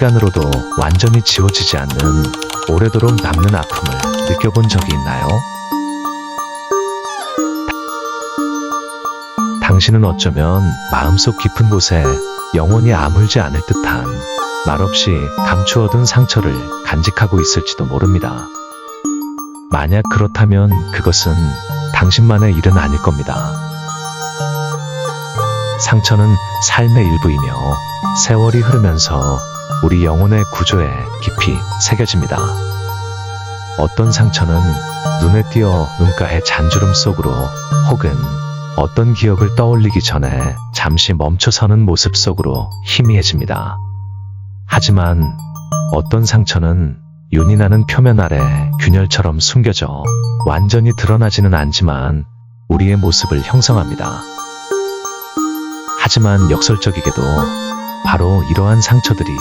시간으로도 완전히 지워지지 않는 오래도록 남는 아픔을 느껴본 적이 있나요? 당신은 어쩌면 마음속 깊은 곳에 영원히 아물지 않을 듯한 말없이 감추어둔 상처를 간직하고 있을지도 모릅니다. 만약 그렇다면 그것은 당신만의 일은 아닐 겁니다. 상처는 삶의 일부이며 세월이 흐르면서 우리 영혼의 구조에 깊이 새겨집니다. 어떤 상처는 눈에 띄어 눈가의 잔주름 속으로 혹은 어떤 기억을 떠올리기 전에 잠시 멈춰서는 모습 속으로 희미해집니다. 하지만 어떤 상처는 윤이 나는 표면 아래 균열처럼 숨겨져 완전히 드러나지는 않지만 우리의 모습을 형성합니다. 하지만 역설적이게도 바로 이러한 상처들이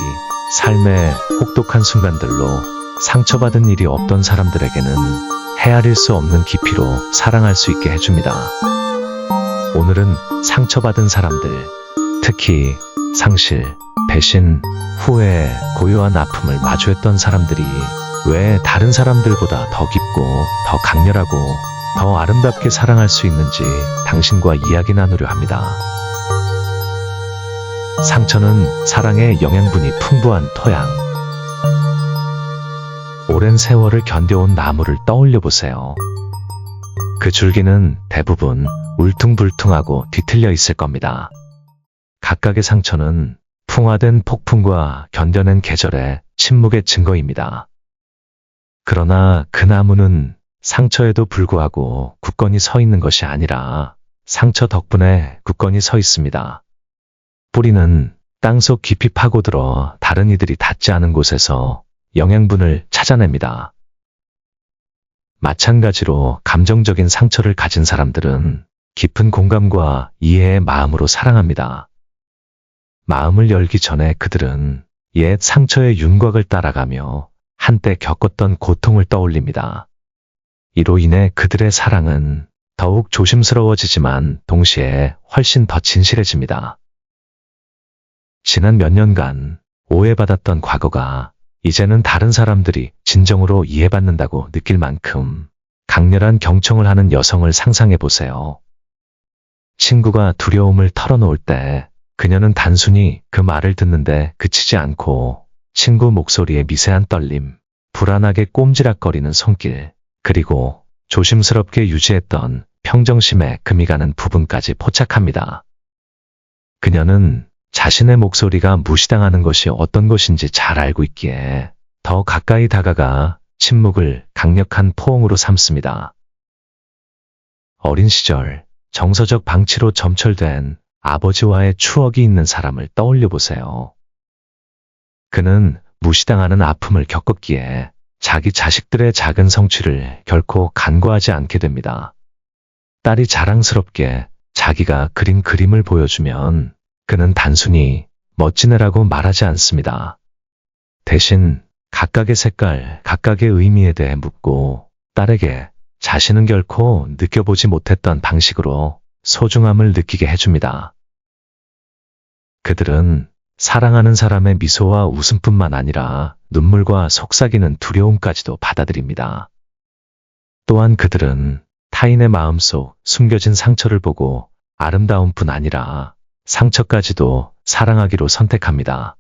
삶의 혹독한 순간들로 상처받은 일이 없던 사람들에게는 헤아릴 수 없는 깊이로 사랑할 수 있게 해줍니다. 오늘은 상처받은 사람들, 특히 상실, 배신, 후회, 고요한 아픔을 마주했던 사람들이 왜 다른 사람들보다 더 깊고 더 강렬하고 더 아름답게 사랑할 수 있는지 당신과 이야기 나누려 합니다. 상처는 사랑의 영양분이 풍부한 토양. 오랜 세월을 견뎌온 나무를 떠올려 보세요. 그 줄기는 대부분 울퉁불퉁하고 뒤틀려 있을 겁니다. 각각의 상처는 풍화된 폭풍과 견뎌낸 계절의 침묵의 증거입니다. 그러나 그 나무는 상처에도 불구하고 굳건히 서 있는 것이 아니라 상처 덕분에 굳건히 서 있습니다. 뿌리는 땅속 깊이 파고들어 다른 이들이 닿지 않은 곳에서 영양분을 찾아냅니다. 마찬가지로 감정적인 상처를 가진 사람들은 깊은 공감과 이해의 마음으로 사랑합니다. 마음을 열기 전에 그들은 옛 상처의 윤곽을 따라가며 한때 겪었던 고통을 떠올립니다. 이로 인해 그들의 사랑은 더욱 조심스러워지지만 동시에 훨씬 더 진실해집니다. 지난 몇 년간 오해받았던 과거가 이제는 다른 사람들이 진정으로 이해받는다고 느낄 만큼 강렬한 경청을 하는 여성을 상상해 보세요. 친구가 두려움을 털어놓을 때 그녀는 단순히 그 말을 듣는데 그치지 않고 친구 목소리의 미세한 떨림, 불안하게 꼼지락거리는 손길, 그리고 조심스럽게 유지했던 평정심에 금이 가는 부분까지 포착합니다. 그녀는 자신의 목소리가 무시당하는 것이 어떤 것인지 잘 알고 있기에 더 가까이 다가가 침묵을 강력한 포옹으로 삼습니다. 어린 시절 정서적 방치로 점철된 아버지와의 추억이 있는 사람을 떠올려 보세요. 그는 무시당하는 아픔을 겪었기에 자기 자식들의 작은 성취를 결코 간과하지 않게 됩니다. 딸이 자랑스럽게 자기가 그린 그림을 보여주면 그는 단순히 멋진 애라고 말하지 않습니다. 대신 각각의 색깔, 각각의 의미에 대해 묻고 딸에게 자신은 결코 느껴보지 못했던 방식으로 소중함을 느끼게 해줍니다. 그들은 사랑하는 사람의 미소와 웃음뿐만 아니라 눈물과 속삭이는 두려움까지도 받아들입니다. 또한 그들은 타인의 마음속 숨겨진 상처를 보고 아름다움뿐 아니라 상처까지도 사랑하기로 선택합니다.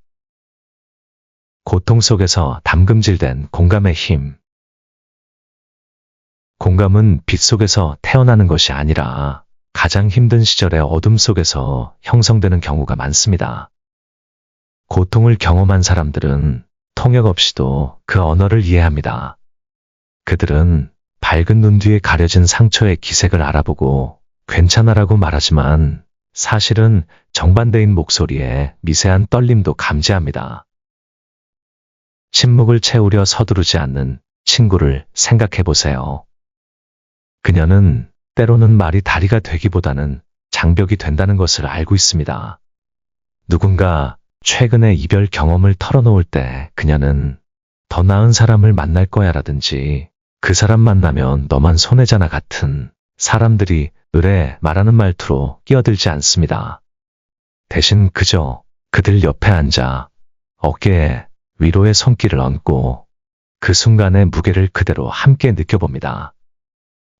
고통 속에서 담금질된 공감의 힘. 공감은 빛 속에서 태어나는 것이 아니라 가장 힘든 시절의 어둠 속에서 형성되는 경우가 많습니다. 고통을 경험한 사람들은 통역 없이도 그 언어를 이해합니다. 그들은 밝은 눈 뒤에 가려진 상처의 기색을 알아보고 괜찮아라고 말하지만 사실은 정반대인 목소리에 미세한 떨림도 감지합니다. 침묵을 채우려 서두르지 않는 친구를 생각해 보세요. 그녀는 때로는 말이 다리가 되기보다는 장벽이 된다는 것을 알고 있습니다. 누군가 최근의 이별 경험을 털어놓을 때 그녀는 더 나은 사람을 만날 거야 라든지 그 사람 만나면 너만 손해잖아 같은 사람들이 의뢰 말하는 말투로 끼어들지 않습니다. 대신 그저 그들 옆에 앉아 어깨에 위로의 손길을 얹고 그 순간의 무게를 그대로 함께 느껴봅니다.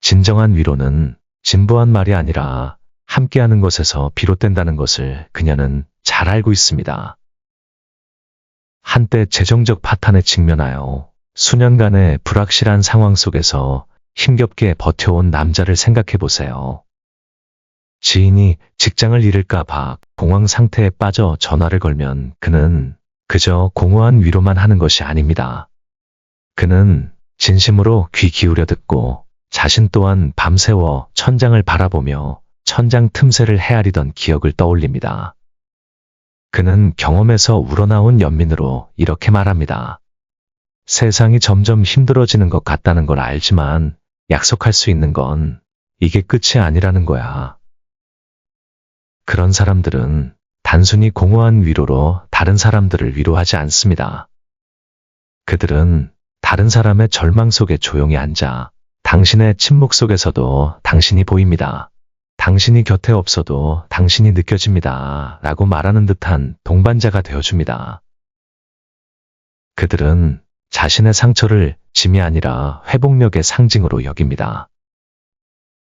진정한 위로는 진부한 말이 아니라 함께하는 것에서 비롯된다는 것을 그녀는 잘 알고 있습니다. 한때 재정적 파탄에 직면하여 수년간의 불확실한 상황 속에서 힘겹게 버텨온 남자를 생각해 보세요. 지인이 직장을 잃을까봐 공황 상태에 빠져 전화를 걸면 그는 그저 공허한 위로만 하는 것이 아닙니다. 그는 진심으로 귀 기울여 듣고 자신 또한 밤새워 천장을 바라보며 천장 틈새를 헤아리던 기억을 떠올립니다. 그는 경험에서 우러나온 연민으로 이렇게 말합니다. 세상이 점점 힘들어지는 것 같다는 걸 알지만 약속할 수 있는 건 이게 끝이 아니라는 거야. 그런 사람들은 단순히 공허한 위로로 다른 사람들을 위로하지 않습니다. 그들은 다른 사람의 절망 속에 조용히 앉아 당신의 침묵 속에서도 당신이 보입니다. 당신이 곁에 없어도 당신이 느껴집니다. 라고 말하는 듯한 동반자가 되어줍니다. 그들은 자신의 상처를 짐이 아니라 회복력의 상징으로 여깁니다.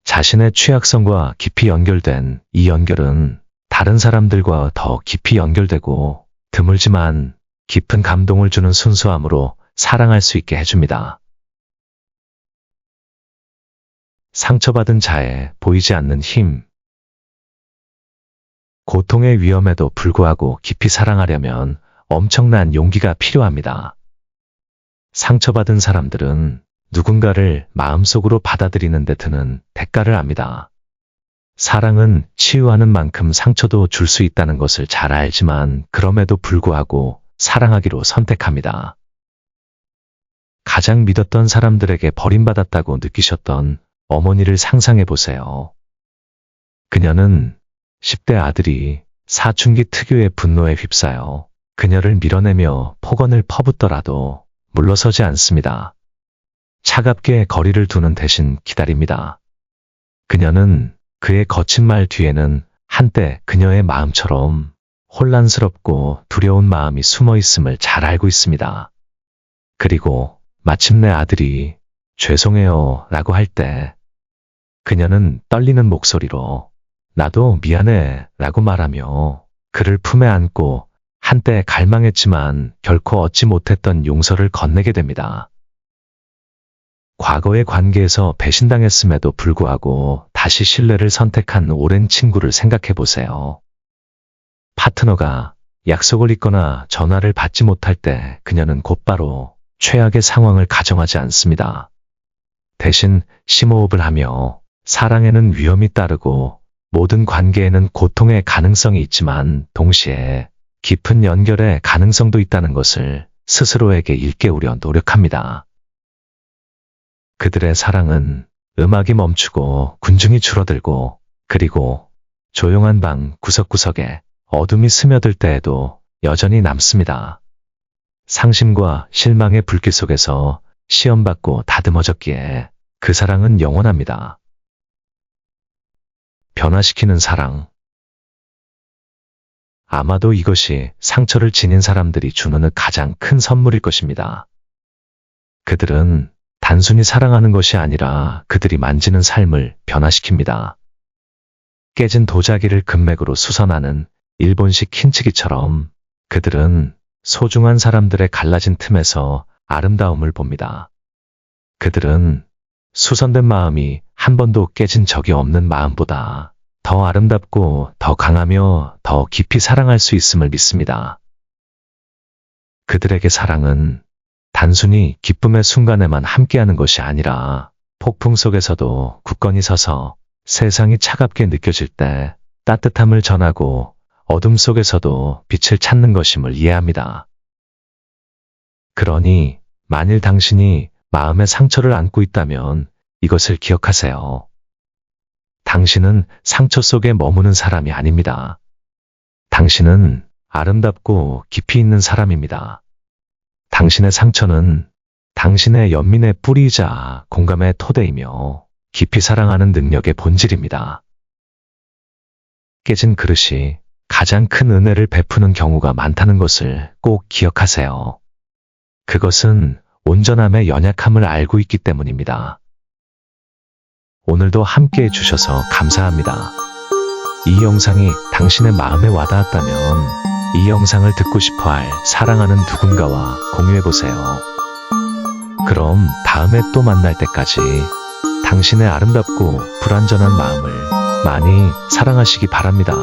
자신의 취약성과 깊이 연결된 이 연결은 다른 사람들과 더 깊이 연결되고 드물지만 깊은 감동을 주는 순수함으로 사랑할 수 있게 해줍니다. 상처받은 자의 보이지 않는 힘. 고통의 위험에도 불구하고 깊이 사랑하려면 엄청난 용기가 필요합니다. 상처받은 사람들은 누군가를 마음속으로 받아들이는 데 드는 대가를 압니다. 사랑은 치유하는 만큼 상처도 줄 수 있다는 것을 잘 알지만 그럼에도 불구하고 사랑하기로 선택합니다. 가장 믿었던 사람들에게 버림받았다고 느끼셨던 어머니를 상상해 보세요. 그녀는 10대 아들이 사춘기 특유의 분노에 휩싸여 그녀를 밀어내며 폭언을 퍼붓더라도 물러서지 않습니다. 차갑게 거리를 두는 대신 기다립니다. 그녀는 그의 거친 말 뒤에는 한때 그녀의 마음처럼 혼란스럽고 두려운 마음이 숨어 있음을 잘 알고 있습니다. 그리고 마침내 아들이 죄송해요 라고 할 때 그녀는 떨리는 목소리로 나도 미안해 라고 말하며 그를 품에 안고 한때 갈망했지만 결코 얻지 못했던 용서를 건네게 됩니다. 과거의 관계에서 배신당했음에도 불구하고 다시 신뢰를 선택한 오랜 친구를 생각해 보세요. 파트너가 약속을 잊거나 전화를 받지 못할 때 그녀는 곧바로 최악의 상황을 가정하지 않습니다. 대신 심호흡을 하며 사랑에는 위험이 따르고 모든 관계에는 고통의 가능성이 있지만 동시에 깊은 연결의 가능성도 있다는 것을 스스로에게 일깨우려 노력합니다. 그들의 사랑은 음악이 멈추고 군중이 줄어들고 그리고 조용한 방 구석구석에 어둠이 스며들 때에도 여전히 남습니다. 상심과 실망의 불길 속에서 시험받고 다듬어졌기에 그 사랑은 영원합니다. 변화시키는 사랑. 아마도 이것이 상처를 지닌 사람들이 주는 가장 큰 선물일 것입니다. 그들은 단순히 사랑하는 것이 아니라 그들이 만지는 삶을 변화시킵니다. 깨진 도자기를 금맥으로 수선하는 일본식 킨치기처럼 그들은 소중한 사람들의 갈라진 틈에서 아름다움을 봅니다. 그들은 수선된 마음이 한 번도 깨진 적이 없는 마음보다 더 아름답고 더 강하며 더 깊이 사랑할 수 있음을 믿습니다. 그들에게 사랑은 단순히 기쁨의 순간에만 함께하는 것이 아니라 폭풍 속에서도 굳건히 서서 세상이 차갑게 느껴질 때 따뜻함을 전하고 어둠 속에서도 빛을 찾는 것임을 이해합니다. 그러니 만일 당신이 마음의 상처를 안고 있다면 이것을 기억하세요. 당신은 상처 속에 머무는 사람이 아닙니다. 당신은 아름답고 깊이 있는 사람입니다. 당신의 상처는 당신의 연민의 뿌리이자 공감의 토대이며 깊이 사랑하는 능력의 본질입니다. 깨진 그릇이 가장 큰 은혜를 베푸는 경우가 많다는 것을 꼭 기억하세요. 그것은 온전함의 연약함을 알고 있기 때문입니다. 오늘도 함께 해주셔서 감사합니다. 이 영상이 당신의 마음에 와닿았다면 이 영상을 듣고 싶어할 사랑하는 누군가와 공유해보세요. 그럼 다음에 또 만날 때까지 당신의 아름답고 불완전한 마음을 많이 사랑하시기 바랍니다.